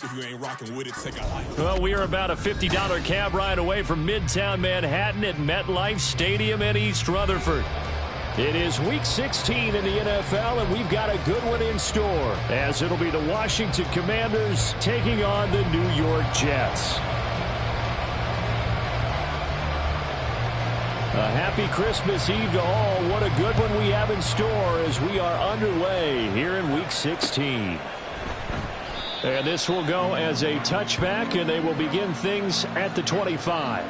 If you ain't rocking with it, take a hike. Well, we are about a $50 cab ride away from Midtown Manhattan at MetLife Stadium in East Rutherford. It is Week 16 in the NFL, and we've got a good one in store, as it'll be the Washington Commanders taking on the New York Jets. A happy Christmas Eve to all. What a good one we have in store as we are underway here in Week 16. And this will go as a touchback, and they will begin things at the 25.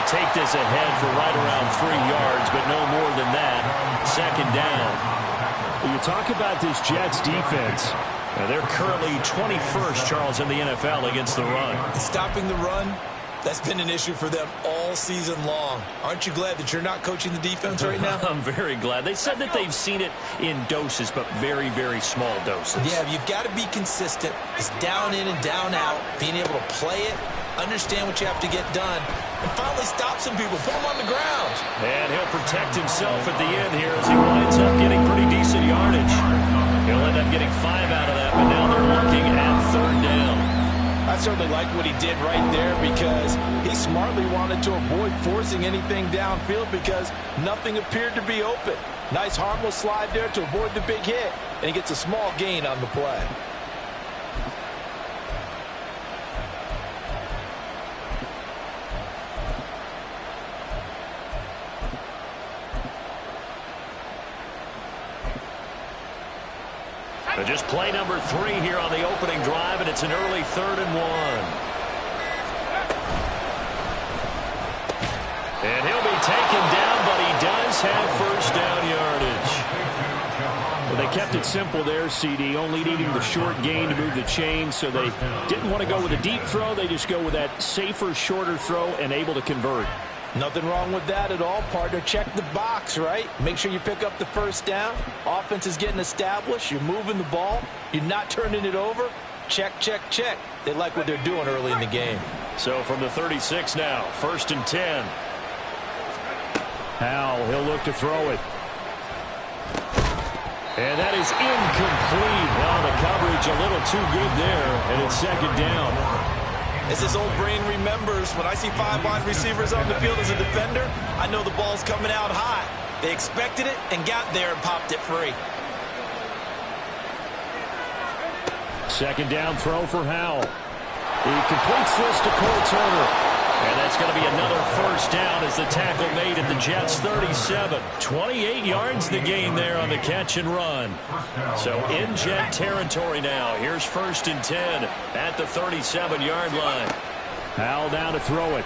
Take this ahead for right around 3 yards, but no more than that. Second down. You talk about this Jets defense. Now they're currently 21st, Charles, in the NFL against the run. Stopping the run, that's been an issue for them all season long. Aren't you glad that you're not coaching the defense right now? I'm very glad. They said that they've seen it in doses, but very, very small doses. Yeah, you've got to be consistent. It's down in and down out, being able to play it, understand what you have to get done, and finally stop some people, put them on the ground. And he'll protect himself at the end here as he winds up getting pretty decent yardage. He'll end up getting 5 out of that, but now they're looking at third down. I certainly like what he did right there because he smartly wanted to avoid forcing anything downfield because nothing appeared to be open. Nice harmless slide there to avoid the big hit, and he gets a small gain on the play. Just play number 3 here on the opening drive, and it's an early 3rd and 1. And he'll be taken down, but he does have first down yardage. Well, they kept it simple there, CD, only needing the short gain to move the chain, so they didn't want to go with a deep throw. They just go with that safer, shorter throw and able to convert. Nothing wrong with that at all, partner. Check the box, right? Make sure you pick up the first down. Offense is getting established. You're moving the ball. You're not turning it over. Check, check, check. They like what they're doing early in the game. So from the 36 now, 1st and 10. Howell, he'll look to throw it. And that is incomplete. Well, the coverage a little too good there, and it's 2nd down. As his old brain remembers, when I see 5 wide receivers on the field as a defender, I know the ball's coming out high. They expected it and got there and popped it free. 2nd down throw for Howell. He completes this to Cole Turner. And that's going to be another first down as the tackle made at the Jets' 37. 28 yards the gain there on the catch and run. So in Jet territory now. Here's 1st and 10 at the 37-yard line. Howell down to throw it.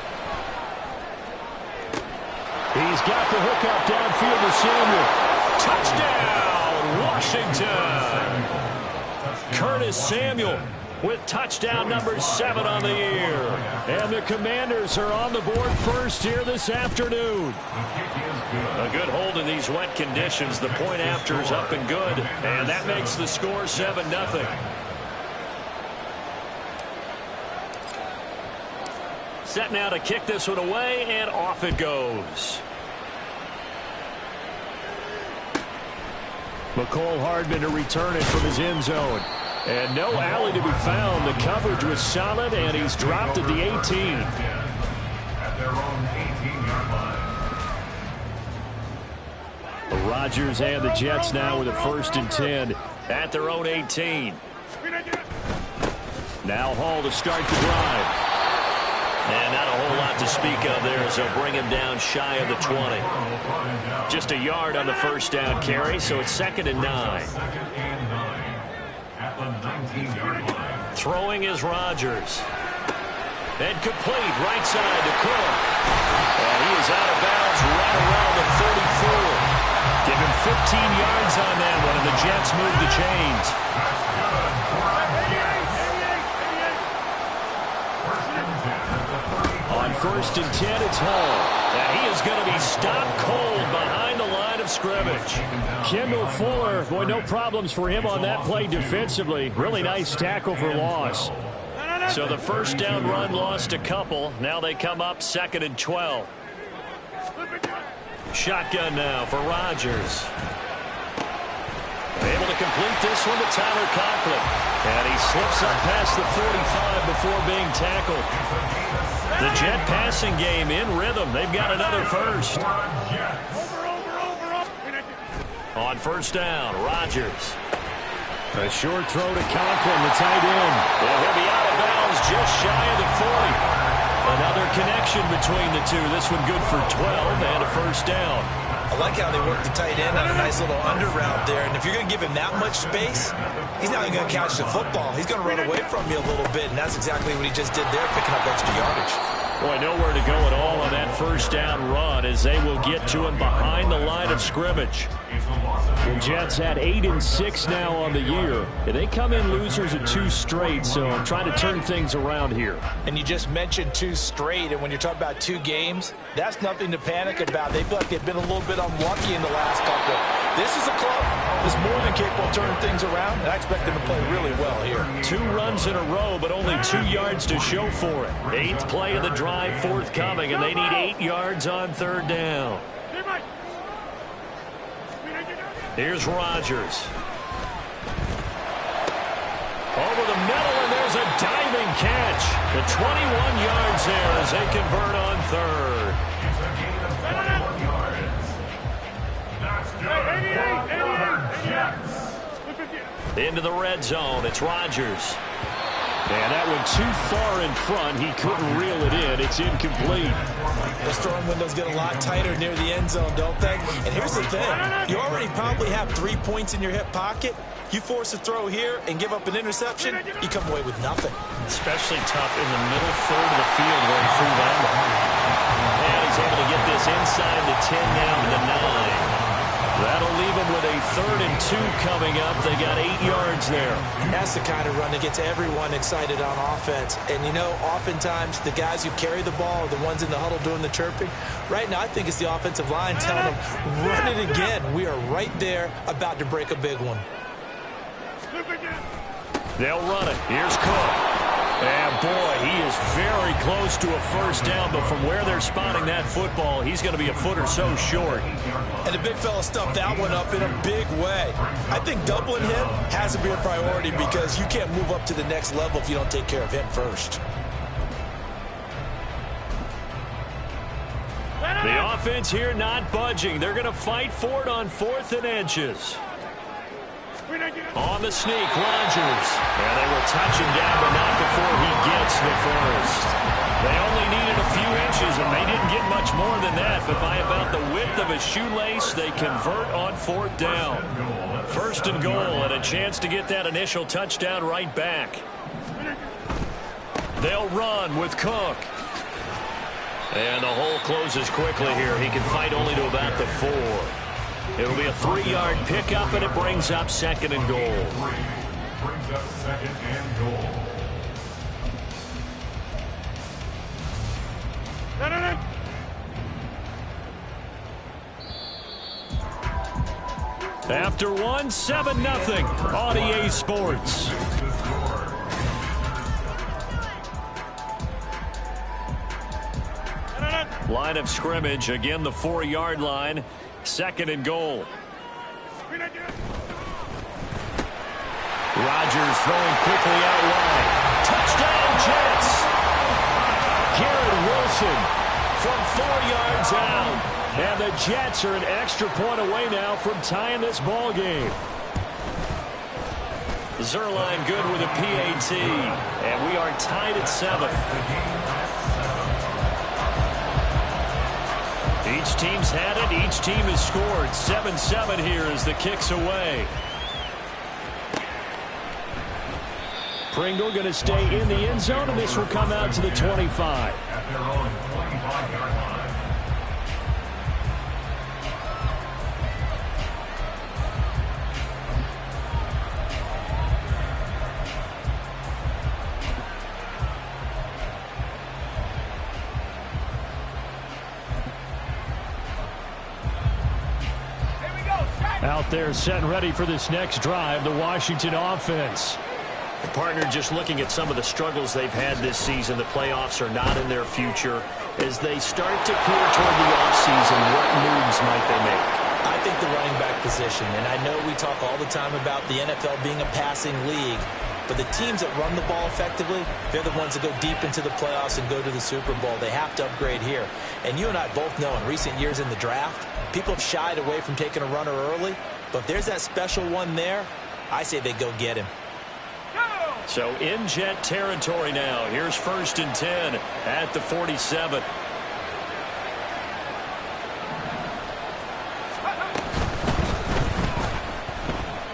He's got the hook up downfield to Samuel. Touchdown, Washington. Curtis Samuel with touchdown number 7 on the year. And the Commanders are on the board first here this afternoon. A good hold in these wet conditions. The point after is up and good. And that makes the score 7-0. Set now to kick this one away, and off it goes. McCole Hardman to return it from his end zone. And no alley to be found. The coverage was solid, and he's dropped at the 18. At their own 18-yard line. Rodgers and the Jets now with a 1st and 10 at their own 18. Now Hall to start the drive. And not a whole lot to speak of there as they'll bring him down shy of the 20. Just a yard on the first down carry, so it's 2nd and 9. Throwing is Rodgers. And complete right side to Cook. And he is out of bounds right around the 34. Give him 15 yards on that one, and the Jets move the chains. 1st and 10. It's Hall. And he is going to be stopped cold behind the line of scrimmage. Kendall Fuller, boy, no problems for him on that play defensively. Really nice tackle for loss. So the first down run lost a couple. Now they come up 2nd and 12. Shotgun now for Rodgers. Able to complete this one to Tyler Conklin. And he slips up past the 45 before being tackled. The Jet passing game in rhythm. They've got another first. On first down, Rodgers. A short throw to Conklin, the tight end. And he'll be out of bounds just shy of the 40. Another connection between the two. This one good for 12 and a first down. I like how they work the tight end on a nice little under route there. And if you're going to give him that much space, he's not even going to catch the football. He's going to run away from you a little bit, and that's exactly what he just did there, picking up extra yardage. Boy, nowhere to go at all on that first down run as they will get to him behind the line of scrimmage. The Jets had 8-6 now on the year, and they come in losers of 2 straight, so I'm trying to turn things around here. And you just mentioned 2 straight, and when you're talking about 2 games, that's nothing to panic about. They feel like they've been a little bit unlucky in the last couple. This is a club that's more than capable of turning things around, and I expect them to play really well here. 2 runs in a row, but only 2 yards to show for it. 8th play of the drive forthcoming, and they need 8 yards on 3rd down. Here's Rodgers. Over the middle, and there's a diving catch. The 21 yards there as they convert on 3rd. Into the red zone. It's Rodgers. And that one too far in front. He couldn't reel it in. It's incomplete. Those throwing windows get a lot tighter near the end zone, don't they? And here's the thing. You already probably have 3 points in your hip pocket. You force a throw here and give up an interception, you come away with nothing. Especially tough in the middle third of the field where he threw that one. And he's able to get this inside the 10 down to the 9. That'll leave them with a 3rd and 2 coming up. They got 8 yards there. That's the kind of run that gets everyone excited on offense. And, you know, oftentimes the guys who carry the ball are the ones in the huddle doing the chirping. Right now, I think it's the offensive line telling them, run it again. We are right there about to break a big one. They'll run it. Here's Cook. And, boy, he is very close to a first down, but from where they're spotting that football, he's going to be a foot or so short. And the big fella stuffed that one up in a big way. I think doubling him has to be a priority because you can't move up to the next level if you don't take care of him first. The offense here not budging. They're going to fight for it on 4th and inches. On the sneak, Rodgers. And they will touch him down, but not before he gets the first. They only needed a few inches, and they didn't get much more than that. But by about the width of a shoelace, they convert on 4th down. 1st and goal, and a chance to get that initial touchdown right back. They'll run with Cook. And the hole closes quickly here. He can fight only to about the 4. It'll be a 3-yard pickup, and it brings up 2nd and goal. Brings up 2nd and goal. After 1, 7-0. On EA Sports. Line of scrimmage, again the 4-yard line. 2nd and goal. Rodgers throwing quickly out wide. Touchdown Jets. Garrett Wilson from 4 yards out. And the Jets are an extra point away now from tying this ball game. Zerline good with a PAT. And we are tied at 7. Each team's had it. Each team has scored. 7-7 here as the kick's away. Pringle going to stay in the end zone, and this will come out to the 25. At their own 25-yard line. Out there set and ready for this next drive, the Washington offense. Partner, just looking at some of the struggles they've had this season, the playoffs are not in their future. As they start to peer toward the offseason, what moves might they make? I think the running back position, and I know we talk all the time about the NFL being a passing league, but the teams that run the ball effectively, they're the ones that go deep into the playoffs and go to the Super Bowl. They have to upgrade here. And you and I both know in recent years in the draft, people have shied away from taking a runner early, but if there's that special one there, I say they go get him. So in Jet territory now. Here's 1st and 10 at the 47.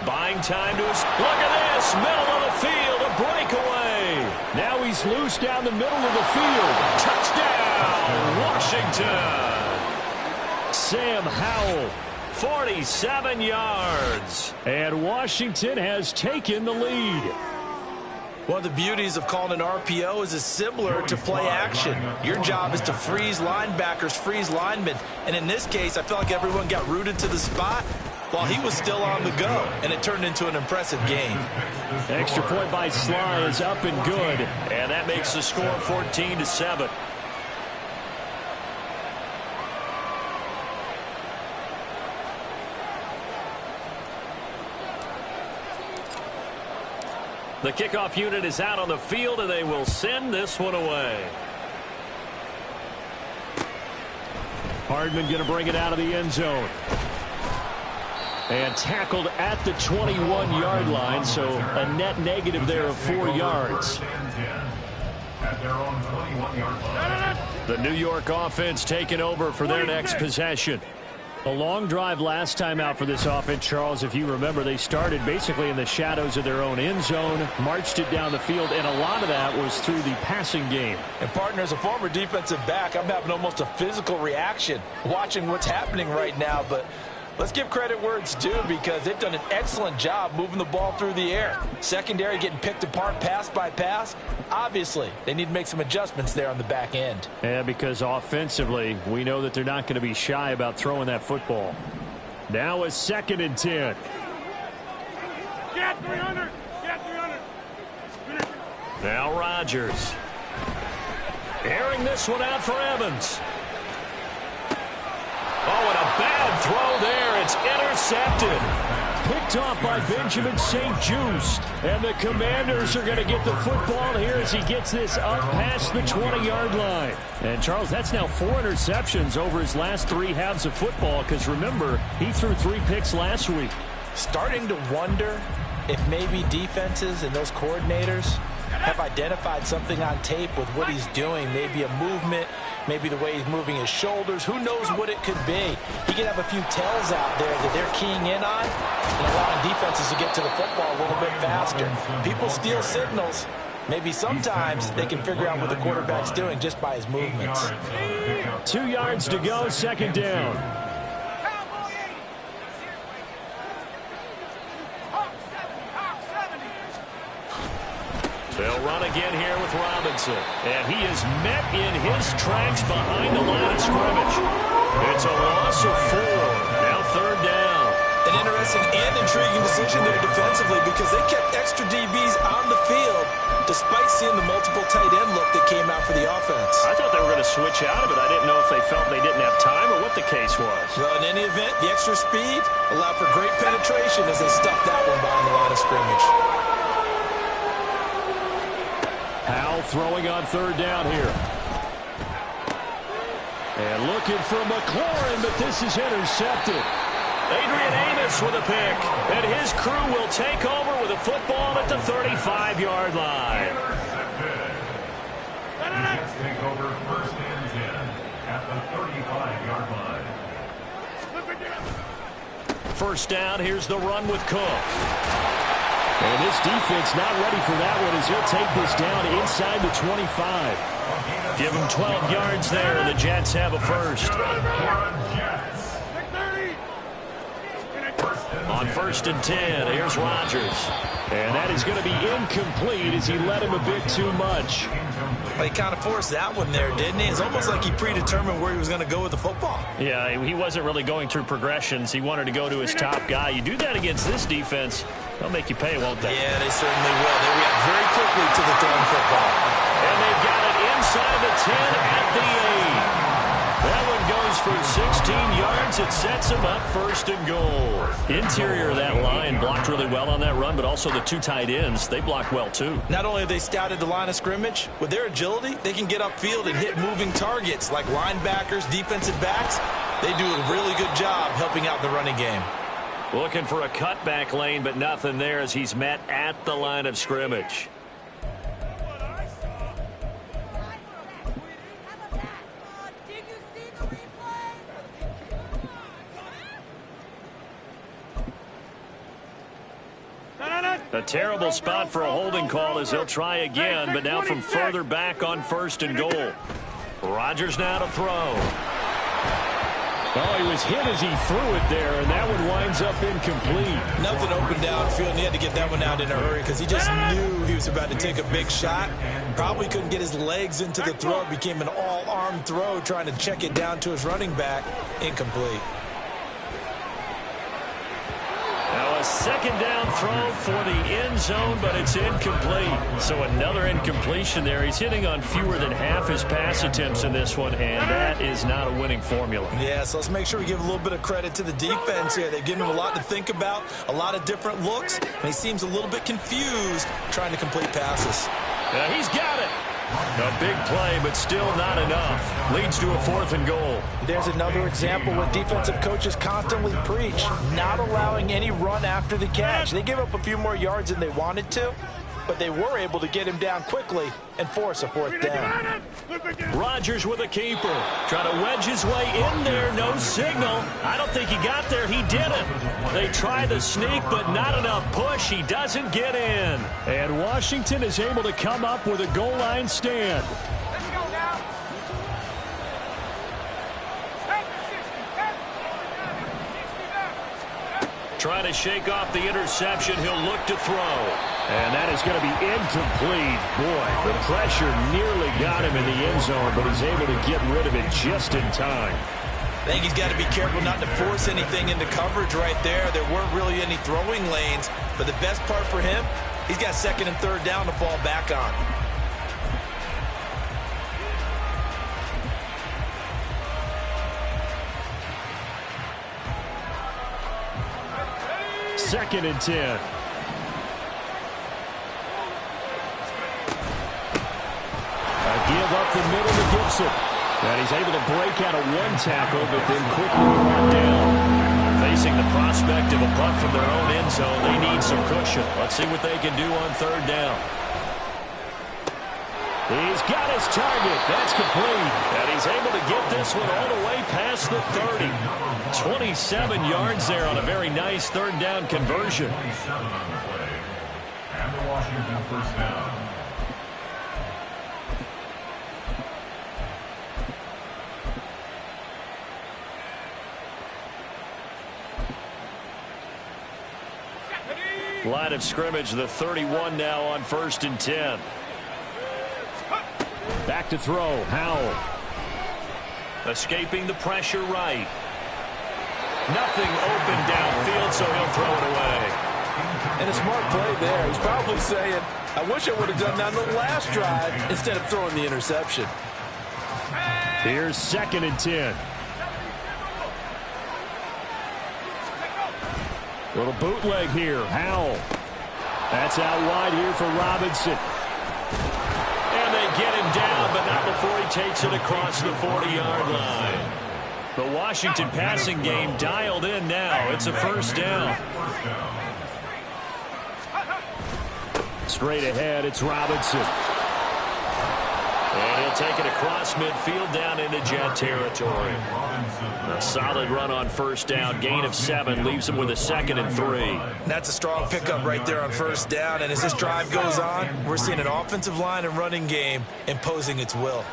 Buying time to us. Look at this. Middle of the field. A breakaway. Now he's loose down the middle of the field. Touchdown, Washington. Sam Howell. 47 yards. And Washington has taken the lead. One of the beauties of calling an RPO is it's similar to play action. Your job is to freeze linebackers, freeze linemen. And in this case, I felt like everyone got rooted to the spot while he was still on the go. And it turned into an impressive game. Extra point by Sly is up and good. And that makes the score 14-7. The kickoff unit is out on the field, and they will send this one away. Hardman going to bring it out of the end zone. And tackled at the 21-yard line, so a net negative there of 4 yards. At their own 21-yard line. The New York offense taking over for their next possession. A long drive last time out for this offense, Charles. If you remember, they started basically in the shadows of their own end zone, marched it down the field, and a lot of that was through the passing game. And partner, as a former defensive back, I'm having almost a physical reaction watching what's happening right now. But let's give credit where it's due, because they've done an excellent job moving the ball through the air. Secondary getting picked apart pass by pass. Obviously, they need to make some adjustments there on the back end. Yeah, because offensively, we know that they're not going to be shy about throwing that football. Now a 2nd and 10. Get 300! Get 300! Now Rodgers. Airing this one out for Evans. Oh, and a bad throw there. It's intercepted. Picked off by Benjamin St-Juste. And the Commanders are going to get the football here as he gets this up past the 20-yard line. And, Charles, that's now 4 interceptions over his last 3 halves of football, because, remember, he threw 3 picks last week. Starting to wonder if maybe defenses and those coordinators have identified something on tape with what he's doing. Maybe a movement, maybe the way he's moving his shoulders. Who knows what it could be? He could have a few tells out there that they're keying in on and allowing defenses to get to the football a little bit faster. People steal signals. Maybe sometimes they can figure out what the quarterback's doing just by his movements. 2 yards to go, 2nd down. They'll run again here with Robinson. And he is met in his tracks behind the line of scrimmage. It's a loss of 4. Now 3rd down. An interesting and intriguing decision there defensively, because they kept extra DBs on the field despite seeing the multiple tight end look that came out for the offense. I thought they were going to switch out of it. I didn't know if they felt they didn't have time or what the case was. Well, in any event, the extra speed allowed for great penetration as they stuffed that one behind the line of scrimmage. Howell throwing on 3rd down here. And looking for McLaurin, but this is intercepted. Adrian Amos with a pick. And his crew will take over with a football at the 35-yard line. The Jets take over 1st and 10 at the 35-yard line. 1st down, here's the run with Cook. And this defense not ready for that one as he'll take this down inside the 25. Give him 12 yards there, and the Jets have a first. On 1st and 10, here's Rodgers. And that is going to be incomplete as he led him a bit too much. Well, he kind of forced that one there, didn't he? It's almost like he predetermined where he was going to go with the football. Yeah, he wasn't really going through progressions. He wanted to go to his top guy. You do that against this defense, they'll make you pay, won't they? Yeah, they certainly will. They react very quickly to the thrown football. And they've got it inside the 10 at the 8. That one goes for 16 yards. It sets him up first and goal. Interior of that line blocked really well on that run, but also the two tight ends, they blocked well too. Not only have they scouted the line of scrimmage, with their agility, they can get upfield and hit moving targets like linebackers, defensive backs. They do a really good job helping out the running game. Looking for a cutback lane, but nothing there as he's met at the line of scrimmage. A terrible spot for a holding call as he'll try again, but now from further back on first and goal. Rodgers now to throw. Oh, he was hit as he threw it there, and that one winds up incomplete. Nothing open downfield, and he had to get that one out in a hurry because he just knew he was about to take a big shot. Probably couldn't get his legs into the throw. It became an all-arm throw trying to check it down to his running back. Incomplete. Now a second down throw for the end zone, but it's incomplete. So another incompletion there. He's hitting on fewer than half his pass attempts in this one, and that is not a winning formula. Yeah, so let's make sure we give a little bit of credit to the defense here. They've given him a lot to think about, a lot of different looks, and he seems a little bit confused trying to complete passes. He's got it. A big play, but still not enough. Leads to a 4th and goal. There's another example what defensive coaches constantly preach, not allowing any run after the catch. They give up a few more yards than they wanted to, but they were able to get him down quickly and force a 4th down. Rodgers with a keeper. Trying to wedge his way in there. No signal. I don't think he got there. He didn't. They try the sneak, but not enough push. He doesn't get in. And Washington is able to come up with a goal line stand. Let's go now. Trying to shake off the interception. He'll look to throw. And that is going to be incomplete. Boy, the pressure nearly got him in the end zone, but he's able to get rid of it just in time. I think he's got to be careful not to force anything into coverage right there. There weren't really any throwing lanes, but the best part for him, he's got 2nd and 3rd down to fall back on. Second and 10. Give up the middle to Gibson. And he's able to break out of one tackle, but then quickly brought down. Facing the prospect of a punt from their own end zone, they need some cushion. Let's see what they can do on 3rd down. He's got his target. That's complete. And he's able to get this one all the way past the 30. 27 yards there on a very nice 3rd down conversion. 27 on the play. And the Washington 1st down. Line of scrimmage, the 31 now on 1st and 10. Back to throw. Howell. Escaping the pressure right. Nothing open downfield, so he'll throw it away. And a smart play there. He's probably saying, I wish I would have done that on the last drive instead of throwing the interception. Here's 2nd and 10. Little bootleg here. Howell. That's out wide here for Robinson. And they get him down, but not before he takes it across the 40-yard line. The Washington passing game dialed in now. It's a 1st down. Straight ahead, it's Robinson. And he'll take it across midfield down into Jet territory. A solid run on 1st down. Gain of 7 leaves him with a 2nd and 3. That's a strong pickup right there on 1st down. And as this drive goes on, we're seeing an offensive line and running game imposing its will.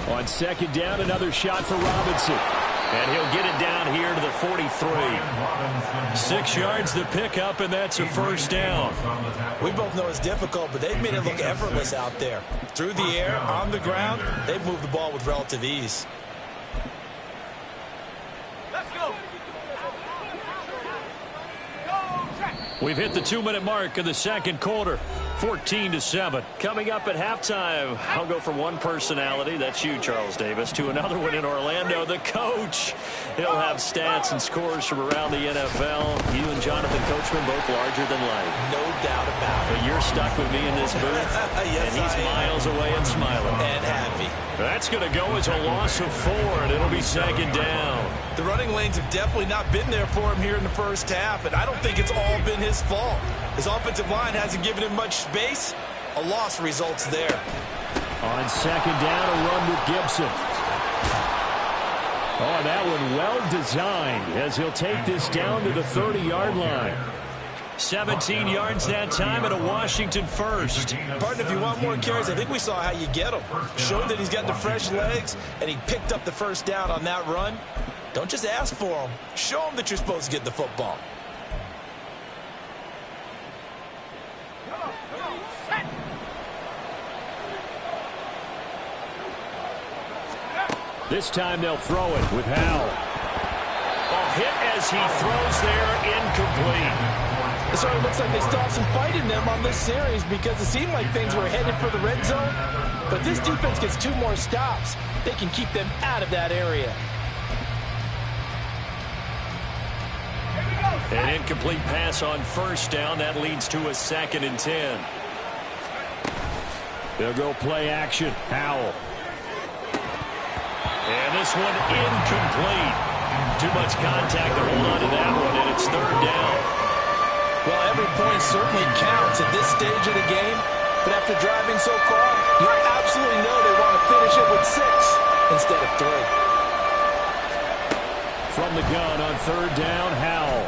On 2nd down, another shot for Robinson. And he'll get it down here to the 43. 6 yards the pickup, and that's a first down. We both know it's difficult, but they've made it look effortless out there. Through the air, on the ground, they've moved the ball with relative ease. We've hit the 2-minute mark of the second quarter. 14-7. Coming up at halftime, I'll go from one personality, that's you, Charles Davis, to another one in Orlando, the coach. He'll have stats and scores from around the NFL. You and Jonathan Coachman both larger than life. No doubt about it. But you're stuck with me in this booth, Yes, and he's miles away and smiling. And happy. That's going to go as a loss of 4, and it'll be second down. The running lanes have definitely not been there for him here in the first half, and I don't think it's all been his fault. His offensive line hasn't given him much space. A loss results there. On second down, a run with Gibson. Oh, that one well designed as he'll take this down to the 30-yard line. 17 yards that time and a Washington first. Partner, if you want more carries, I think we saw how you get him. Showed that he's got the fresh legs, and he picked up the first down on that run. Don't just ask for him. Show him that you're supposed to get the football. This time they'll throw it with Howell. A hit as he throws there, incomplete. It sort of looks like they still have some fight in them on this series because it seemed like things were headed for the red zone. But this defense gets 2 more stops. They can keep them out of that area. An incomplete pass on first down. That leads to a 2nd and 10. They'll go play action. Howell. And this one incomplete. Too much contact to hold on to that one, and it's 3rd down. Well, every point certainly counts at this stage of the game. But after driving so far, you absolutely know they want to finish it with 6 instead of 3. From the gun on 3rd down, Howell.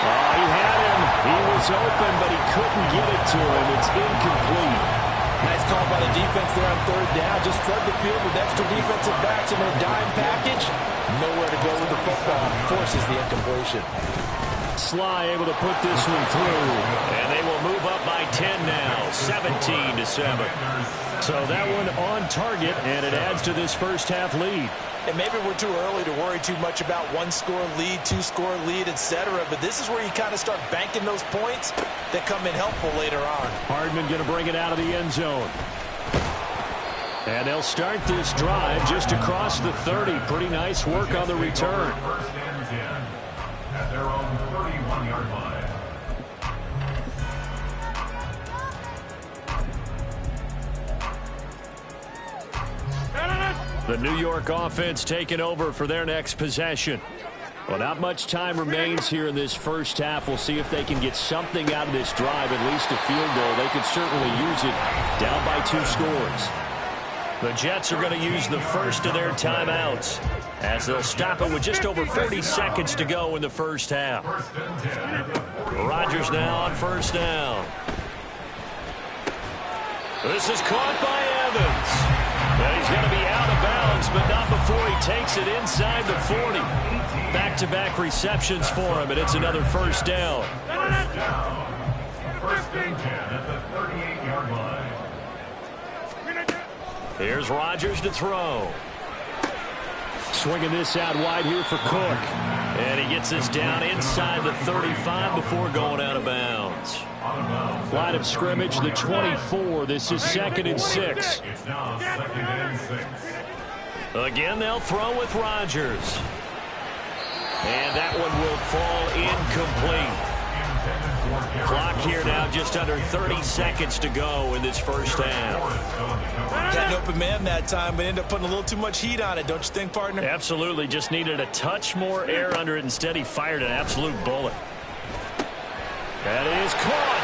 Oh, he had him. He was open, but he couldn't get it to him. It's incomplete. Nice call by the defense there on 3rd down. Just flood the field with extra defensive backs in their dime package. Nowhere to go with the football. Forces the incompletion. Sly able to put this one through. And they will move up by 10 now, 17-7. So that one on target, and it adds to this first half lead. And maybe we're too early to worry too much about 1-score lead, 2-score lead, etc. But this is where you kind of start banking those points that come in helpful later on. Hardman going to bring it out of the end zone. And they'll start this drive just across the 30. Pretty nice work on the return. First and 10 at their own 31-yard line. The New York offense taking over for their next possession. Well, not much time remains here in this first half. We'll see if they can get something out of this drive, at least a field goal. They could certainly use it down by 2 scores. The Jets are going to use the first of their timeouts as they'll stop it with just over 40 seconds to go in the first half. Rodgers now on first down. This is caught by Evans. And he's going to be out of bounds, but not before he takes it inside the 40. Back-to-back receptions for him, and it's another first down. First and 10 at the 38-yard line. Here's Rodgers to throw. Swinging this out wide here for Cook. And he gets this down inside the 35 before going out of bounds. Line of scrimmage, the 24. This is 2nd and 6. It's now 2nd and 6. Again, they'll throw with Rodgers. And that one will fall incomplete. Clock here now just under 30 seconds to go in this first half. Had an open man that time, but ended up putting a little too much heat on it, don't you think, partner? Absolutely. Just needed a touch more air under it. Instead, he fired an absolute bullet. That is caught.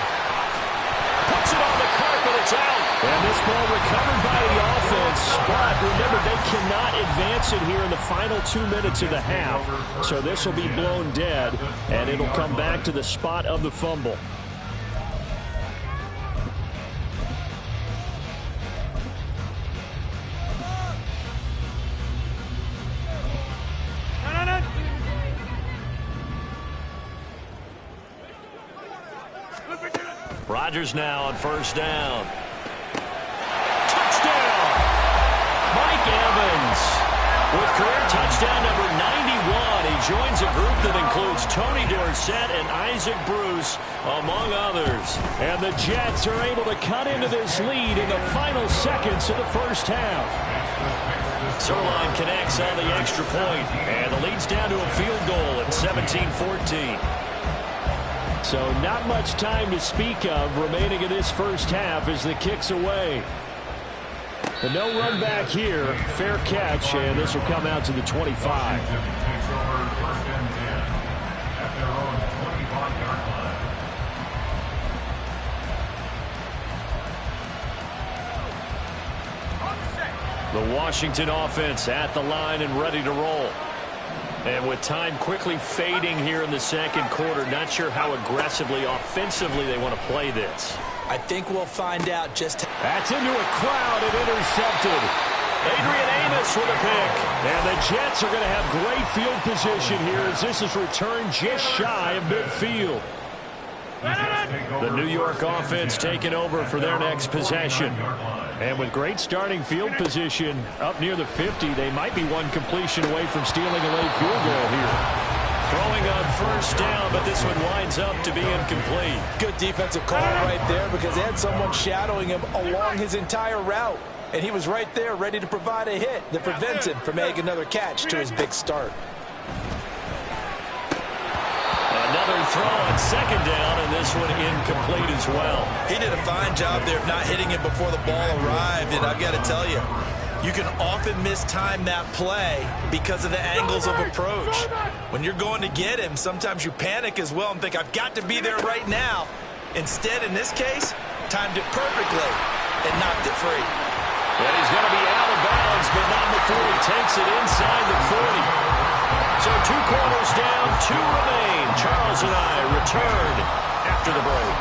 Puts it on the carpet. It's out. And this ball recovered by the offense. But remember, they cannot advance it here in the final 2 minutes of the half. So this will be blown dead, and it'll come back to the spot of the fumble. Rodgers now on first down. Touchdown! Mike Evans with career touchdown number 91. He joins a group that includes Tony Dorsett and Isaac Bruce, among others. And the Jets are able to cut into this lead in the final seconds of the first half. Zerline connects on the extra point, and the lead's down to a field goal at 17-14. So not much time to speak of remaining in this first half as the kick's away. The no run back here, fair catch, and this will come out to the 25. The Washington offense at the line and ready to roll. And with time quickly fading here in the second quarter, not sure how aggressively, offensively they want to play this. I think we'll find out just... That's into a crowd and intercepted. Adrian Amos with a pick. And the Jets are going to have great field position here as this is returned just shy of midfield. The New York offense taking over for their next possession. And with great starting field position up near the 50, they might be one completion away from stealing a late field goal here. Throwing on first down, but this one winds up to be incomplete. Good defensive call right there because they had someone shadowing him along his entire route. And he was right there ready to provide a hit that prevents him from making another catch to his big start. Another throw on second down, and this one incomplete as well. He did a fine job there of not hitting it before the ball arrived, and I've got to tell you, you can often mistime that play because of the angles of approach. When you're going to get him, sometimes you panic as well and think, I've got to be there right now. Instead, in this case, timed it perfectly and knocked it free. And he's going to be out of bounds, but not before he takes it inside the 40. So 2 quarters down, 2 remain. Charles and I return after the break.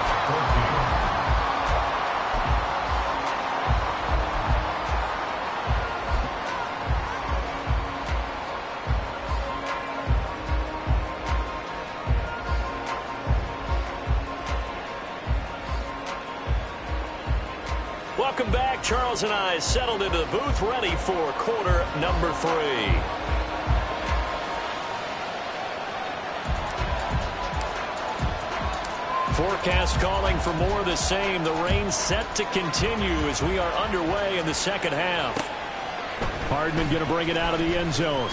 Welcome back. Charles and I settled into the booth, ready for quarter number 3. Forecast calling for more of the same. The rain set to continue as we are underway in the second half. Hardman going to bring it out of the end zone.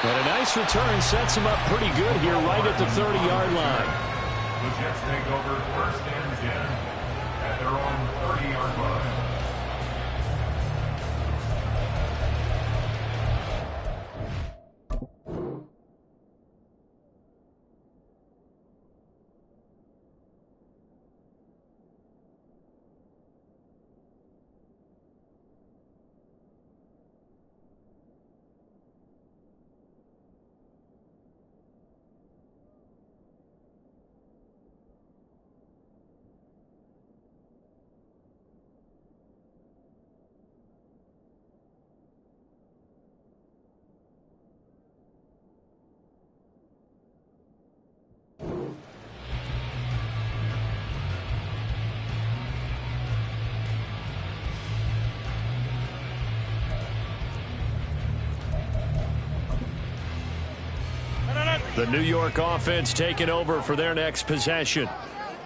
And a nice return sets him up pretty good here right at the 30-yard line. The Jets take over first and 10 at their own 30-yard line. The New York offense taking over for their next possession.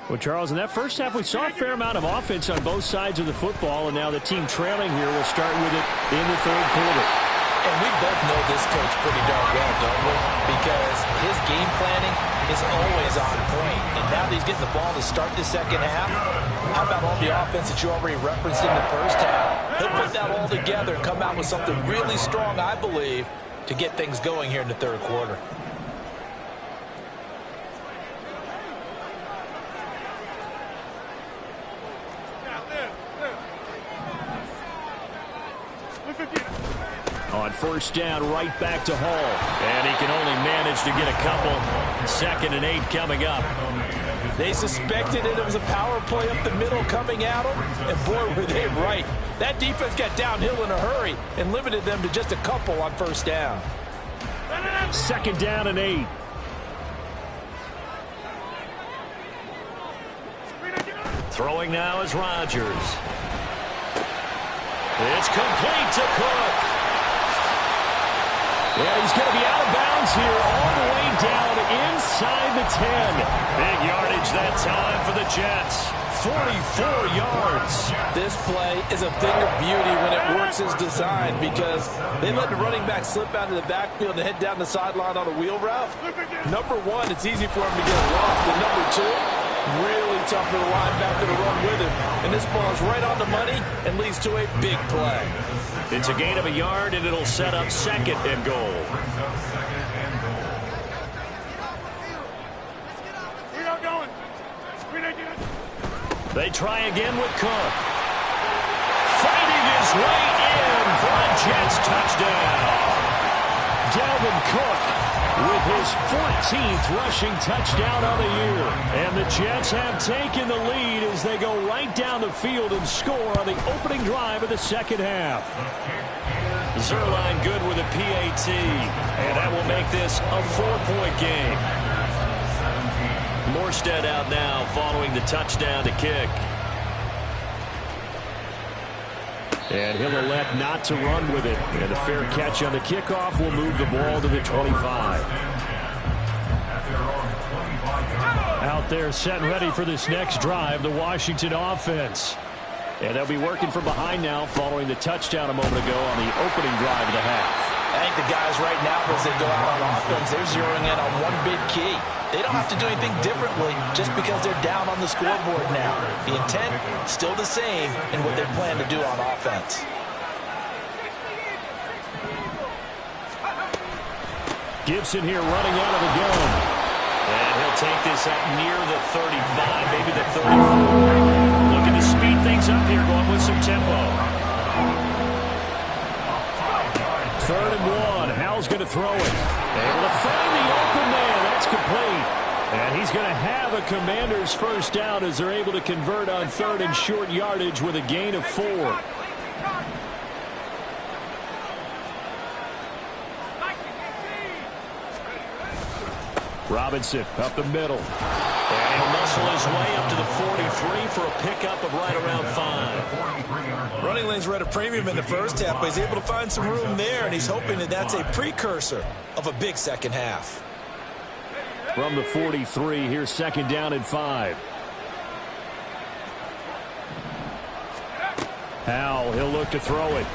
Well, Charles, in that first half, we saw a fair amount of offense on both sides of the football, and now the team trailing here will start with it in the third quarter. And we both know this coach pretty darn well, don't we? Because his game planning is always on point. And now that he's getting the ball to start the second half, how about all the offense that you already referenced in the first half? He'll put that all together and come out with something really strong, I believe, to get things going here in the third quarter. On first down, right back to Hall. And he can only manage to get a couple. 2nd and 8 coming up. They suspected it was a power play up the middle coming at them, and boy, were they right. That defense got downhill in a hurry and limited them to just a couple on first down. 2nd down and 8. Throwing now is Rodgers. It's complete to Cook. Yeah, he's going to be out of bounds here all the way down inside the 10. Big yardage that time for the Jets. 44 yards. This play is a thing of beauty when it works as designed because they let the running back slip out of the backfield and head down the sideline on a wheel route. Number one, it's easy for him to get lost. And number two, really tough for the linebacker to run with him. And this ball is right on the money and leads to a big play. It's a gain of a yard, and it'll set up 2nd and goal. They try again with Cook. Fighting his way in for a Jets touchdown. Dalvin Cook with his 14th rushing touchdown on the year. And the Jets have taken the lead as they go right down the field and score on the opening drive of the second half. Zerline good with a PAT, and that will make this a 4-point game. Morstead out now following the touchdown to kick. And he'll elect not to run with it. And a fair catch on the kickoff will move the ball to the 25. Out there set and ready for this next drive, the Washington offense. And they'll be working from behind now following the touchdown a moment ago on the opening drive of the half. I think the guys right now, as they go out on offense, they're zeroing in on one big key. They don't have to do anything differently just because they're down on the scoreboard now. The intent, still the same in what they plan to do on offense. Gibson here running out of the gun. And he'll take this up near the 35, maybe the 34. Looking to speed things up here, going with some tempo. 3rd and 1. Hal's going to throw it. Able to find the open man. That's complete. And he's going to have a Commander's first down as they're able to convert on 3rd and short yardage with a gain of 4. Robinson up the middle. And he'll muscle his way up to the 43 for a pickup of right around 5. Running lanes were at a premium in the first half, but he's able to find some room there, and he's hoping that that's a precursor of a big second half. From the 43, here's 2nd down and 5. Howell, he'll look to throw it.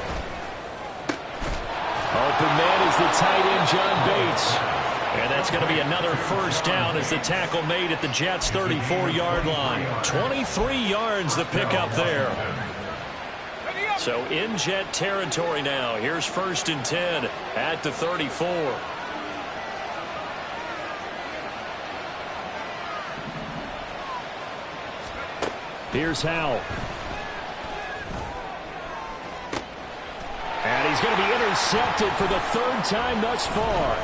Open man is the tight end, John Bates. And that's going to be another first down as the tackle made at the Jets' 34-yard line. 23 yards the pickup there. So in Jet territory now. Here's 1st and 10 at the 34. Here's Howell. And he's going to be intercepted for the 3rd time thus far.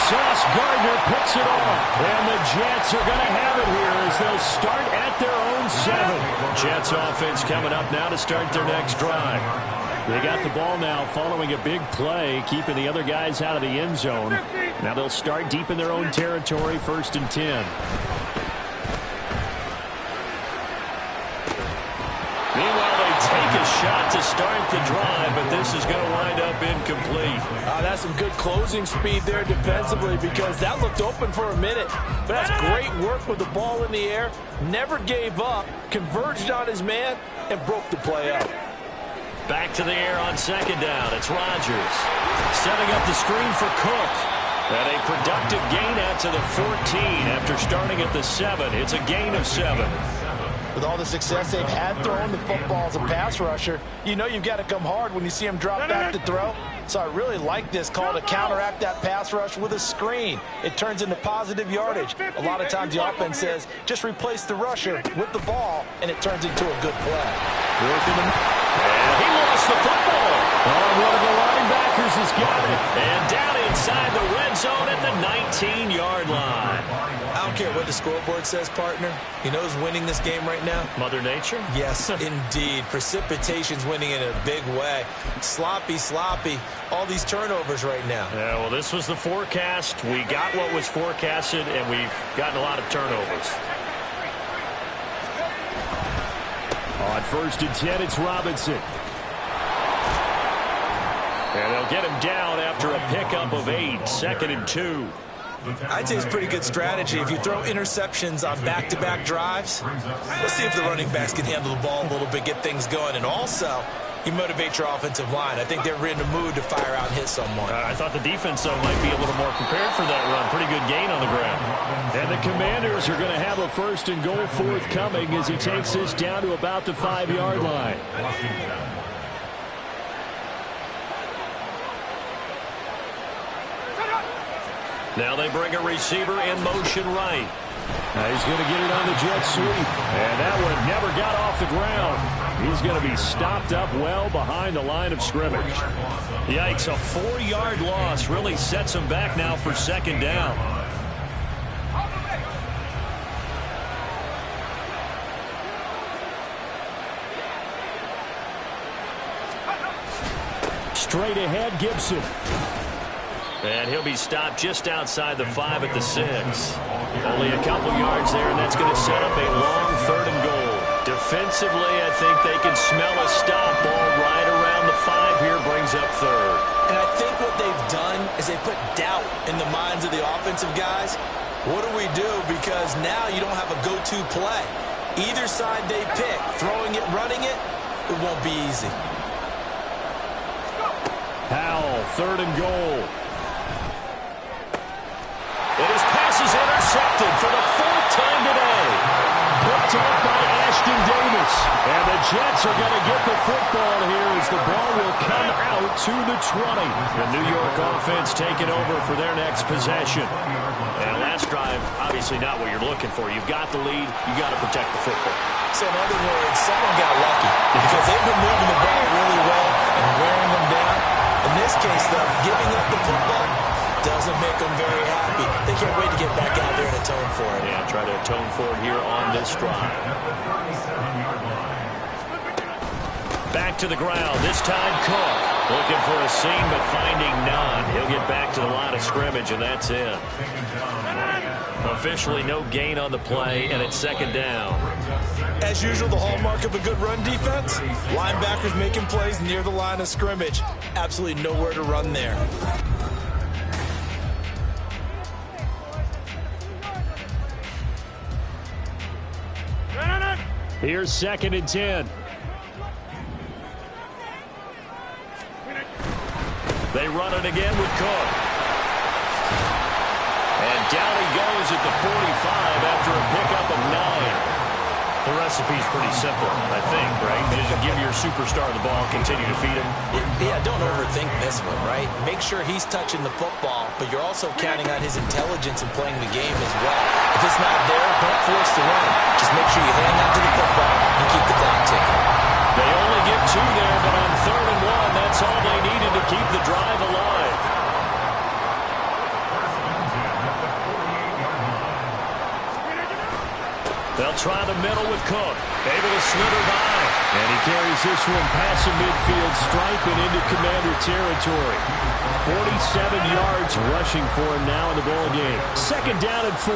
Sauce Gardner picks it off. And the Jets are going to have it here as they'll start at their own 7. Jets offense coming up now to start their next drive. They got the ball now following a big play, keeping the other guys out of the end zone. Now they'll start deep in their own territory, 1st and 10. Meanwhile, they take a shot to start the drive, but this is going to wind up incomplete. That's some good closing speed there defensively because that looked open for a minute. But that's great work with the ball in the air. Never gave up, converged on his man, and broke the play up. Back to the air on 2nd down. It's Rodgers. Setting up the screen for Cook. And a productive gain out to the 14 after starting at the 7. It's a gain of 7. With all the success they've had throwing the football as a pass rusher, you know you've got to come hard when you see him drop back to throw. So I really like this call to counteract that pass rush with a screen. It turns into positive yardage. A lot of times the offense says, just replace the rusher with the ball, and it turns into a good play. And he lost the football. Oh, one of the linebackers has got it. And down inside the red zone at the 19-yard line. I don't care what the scoreboard says, partner. You know who's winning this game right now? Mother Nature? Yes, indeed. Precipitation's winning in a big way. Sloppy. All these turnovers right now. Yeah, well, this was the forecast. We got what was forecasted, and we've gotten a lot of turnovers. On 1st and 10, it's Robinson. And they'll get him down after a pickup of 8. 2nd and 2. I'd say it's pretty good strategy. If you throw interceptions on back-to-back drives, let's see if the running backs can handle the ball a little bit, get things going. And also, you motivate your offensive line. I think they're in the mood to fire out and hit someone. I thought the defense, though, might be a little more prepared for that run. Pretty good gain on the ground. And the Commanders are going to have a 1st and goal forthcoming as he takes this down to about the 5-yard line. Now they bring a receiver in motion right. He's going to get it on the jet sweep. And that one never got off the ground. He's going to be stopped up well behind the line of scrimmage. Yikes, a 4-yard loss really sets him back now for 2nd down. Straight ahead, Gibson. And he'll be stopped just outside the 5 at the 6. Only a couple yards there, and that's going to set up a long 3rd and goal. Defensively, I think they can smell a stop. Ball right around the 5 here, brings up 3rd. And I think what they've done is they put doubt in the minds of the offensive guys. What do we do? Because now you don't have a go-to play. Either side they pick, throwing it, running it, it won't be easy. Powell, 3rd and goal. And his pass is intercepted for the 4th time today. Picked up by Ashton Davis. And the Jets are going to get the football here as the ball will come out to the 20. The New York offense taking over for their next possession. And last drive, obviously not what you're looking for. You've got the lead. You've got to protect the football. So in other words, someone got lucky because they've been moving the ball really well and wearing them down. In this case, though, giving up the football doesn't make them very happy. They can't wait to get back out there and atone for it. Yeah, try to atone for it here on this drive. Back to the ground. This time, Cook looking for a seam, but finding none. He'll get back to the line of scrimmage, and that's it. Officially no gain on the play, and it's 2nd down. As usual, the hallmark of a good run defense, linebackers making plays near the line of scrimmage. Absolutely nowhere to run there. Here's 2nd and 10. They run it again with Cook. And down he goes at the 45 after a pickup of 9. The recipe's pretty simple, I think, right? Just give your superstar the ball, continue to feed him. Yeah, don't overthink this one, right? Make sure he's touching the football, but you're also counting on his intelligence in playing the game as well. If it's not there, don't force the run. Just make sure you hang on to the football and keep the clock ticking. They only get 2 there, but on 3rd and 1, that's all they needed to keep the drive alive. They'll try the middle with Cook. Able to slither by. And he carries this one past the midfield stripe and into Commander territory. 47 yards rushing for him now in the ball game. 2nd down and 4.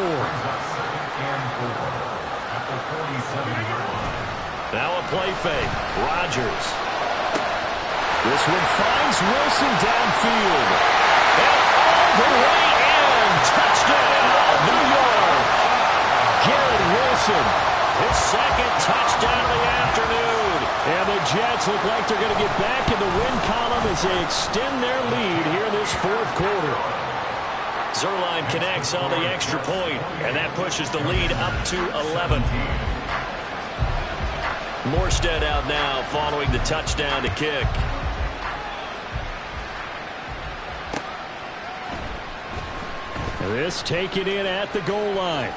Now a play fake. Rodgers. This one finds Wilson downfield. And all the way in. Touchdown, New York. Garrett Wilson. His 2nd touchdown of the afternoon. And the Jets look like they're going to get back in the win column as they extend their lead here in this 4th quarter. Zerline connects on the extra point, and that pushes the lead up to 11. Morstead out now following the touchdown to kick. This taken in at the goal line.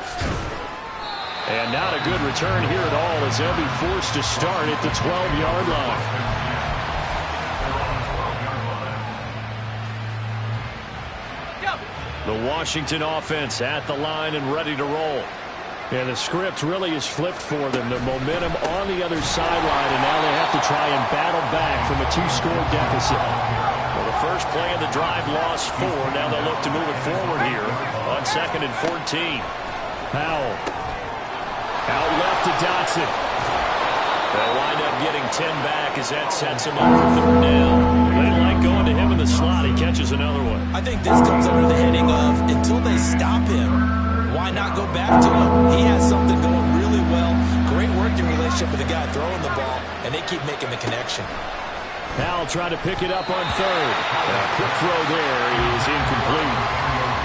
And not a good return here at all as they'll be forced to start at the 12-yard line. The Washington offense at the line and ready to roll. And the script really is flipped for them. The momentum on the other sideline, and now they have to try and battle back from a 2-score deficit. Well, the first play of the drive lost 4. Now they'll look to move it forward here on 2nd and 14. Powell. Out left to Dotson. They'll wind up getting 10 back as that sets him up for third down. They didn't like going to him in the slot. He catches another one. I think this comes under the heading of until they stop him, why not go back to him? He has something going really well. Great working relationship with the guy throwing the ball, and they keep making the connection. Powell trying to pick it up on third. A quick throw there is incomplete.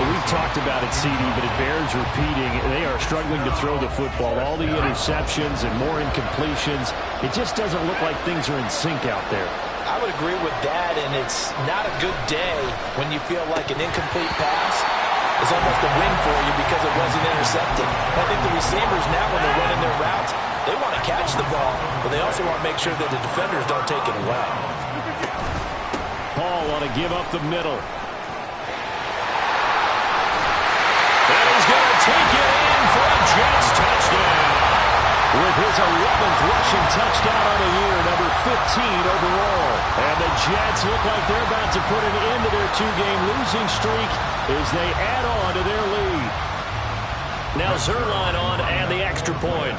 We've talked about it, CD, but it bears repeating. They are struggling to throw the football. All the interceptions and more incompletions. It just doesn't look like things are in sync out there. I would agree with that, and it's not a good day when you feel like an incomplete pass is almost a win for you because it wasn't intercepted. I think the receivers now, when they're running their routes, they want to catch the ball, but they also want to make sure that the defenders don't take it away. Paul want to give up the middle. And he's going to take it in for a Jets touchdown. With his 11th rushing touchdown on the year, number 15 overall. And the Jets look like they're about to put an end to their two-game losing streak as they add on to their lead. Now Zerline on and the extra point.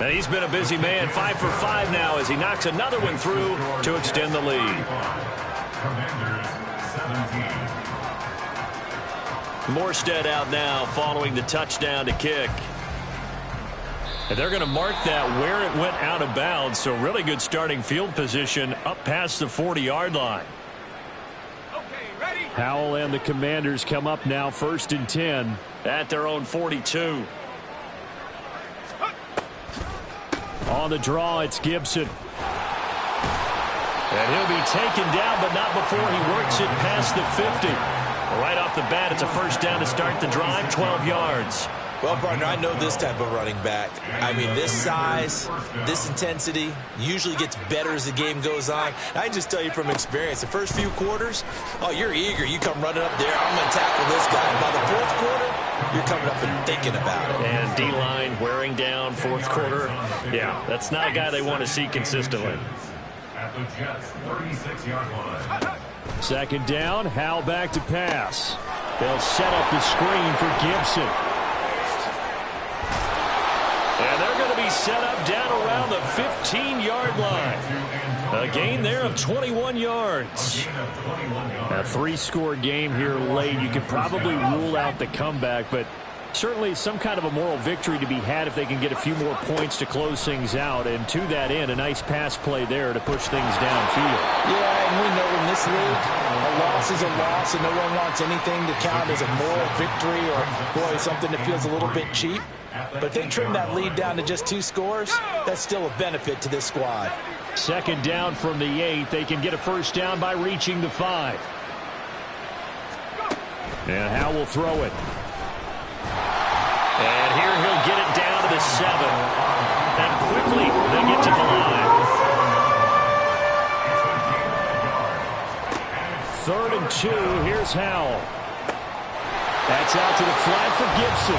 And he's been a busy man, 5 for 5 now as he knocks another one through to extend the lead. Morstead out now following the touchdown to kick. And they're going to mark that where it went out of bounds, so really good starting field position up past the 40-yard line. Powell and the Commanders come up now 1st and 10. At their own 42. On the draw, it's Gibson. And he'll be taken down, but not before he works it past the 50. Right off the bat, it's a first down to start the drive, 12 yards. Well, partner, I know this type of running back. I mean, this size, this intensity usually gets better as the game goes on. I can just tell you from experience, the first few quarters, oh, you're eager. You come running up there, I'm going to tackle this guy. By the fourth quarter, you're coming up and thinking about it. And D-line wearing down fourth quarter. Yeah, that's not a guy they want to see consistently. At the Jets' 36-yard line. Second down, Howell back to pass. They'll set up the screen for Gibson. And they're going to be set up down around the 15-yard line. A gain there of 21 yards. A 3-score game here late. You could probably rule out the comeback, but certainly some kind of a moral victory to be had if they can get a few more points to close things out. And to that end, a nice pass play there to push things downfield. Yeah, and we know in this league, a loss is a loss, and no one wants anything to count as a moral victory or, boy, something that feels a little bit cheap. But if they trim that lead down to just 2 scores, that's still a benefit to this squad. Second down from the 8. They can get a first down by reaching the 5. And Howell will throw it. And here he'll get it down to the 7. And quickly they get to the line. 3rd and 2. Here's Howell. That's out to the flat for Gibson.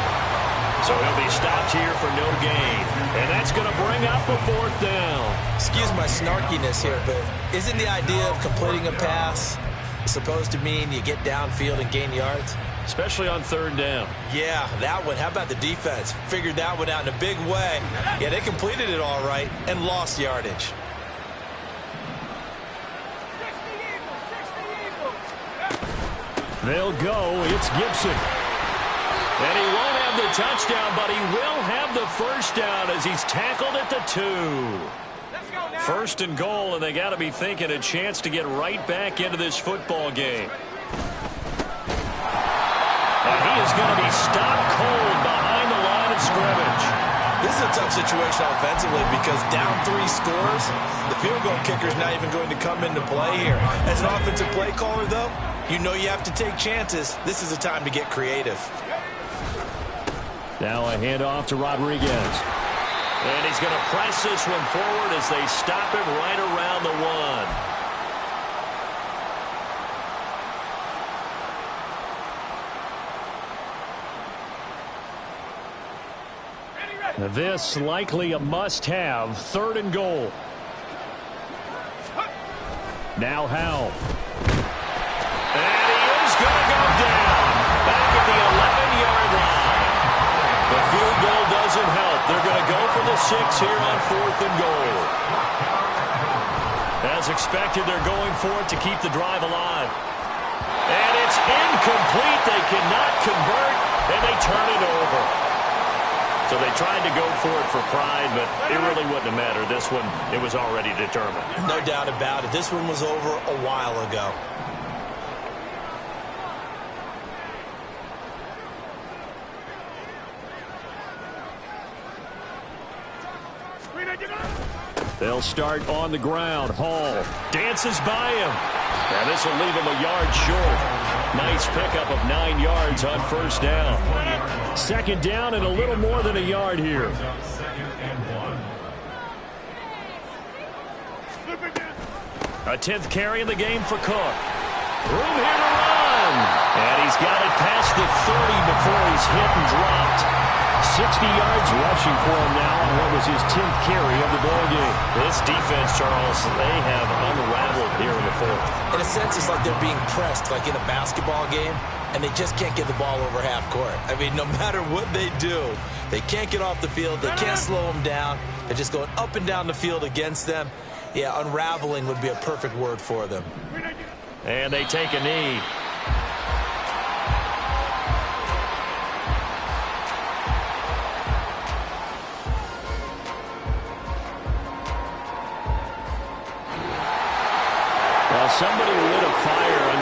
So he'll be stopped here for no gain. And that's going to bring up a 4th down. Excuse my snarkiness here, but isn't the idea of completing a pass supposed to mean you get downfield and gain yards? Especially on 3rd down. Yeah, that one. How about the defense? Figured that one out in a big way. Yeah, they completed it all right and lost yardage. They'll go. It's Gibson. And he won't have the touchdown, but he will have the first down as he's tackled at the 2. 1st and goal, and they got to be thinking a chance to get right back into this football game. And he is going to be stopped cold behind the line of scrimmage. This is a tough situation offensively because down 3 scores, the field goal kicker's not even going to come into play here. As an offensive play caller, though, you know you have to take chances. This is a time to get creative. Now a handoff to Rodriguez. And he's going to press this one forward as they stop him right around the 1. This likely a must-have. 3rd and goal. Now Howell. And he is going to go down. Back at the 11-yard line. The field goal doesn't help. They're going to go for the 6 here on 4th and goal. As expected, they're going for it to keep the drive alive. And it's incomplete. They cannot convert, and they turn it over. So they tried to go for it for pride, but it really wouldn't have mattered. This one, it was already determined. No doubt about it. This one was over a while ago. They'll start on the ground. Hall dances by him. Now this will leave him a yard short. Nice pickup of 9 yards on 1st down. 2nd down and a little more than a yard here. A 10th carry in the game for Cook. Room here to run. And he's got it past the 30 before he's hit and dropped. 60 yards rushing for him now on what was his 10th carry of the ball game. This defense, Charles, they have unraveled here in the 4th. In a sense, it's like they're being pressed, like in a basketball game, and they just can't get the ball over half court. I mean, no matter what they do, they can't get off the field. They can't slow them down. They're just going up and down the field against them. Yeah, unraveling would be a perfect word for them. And they take a knee.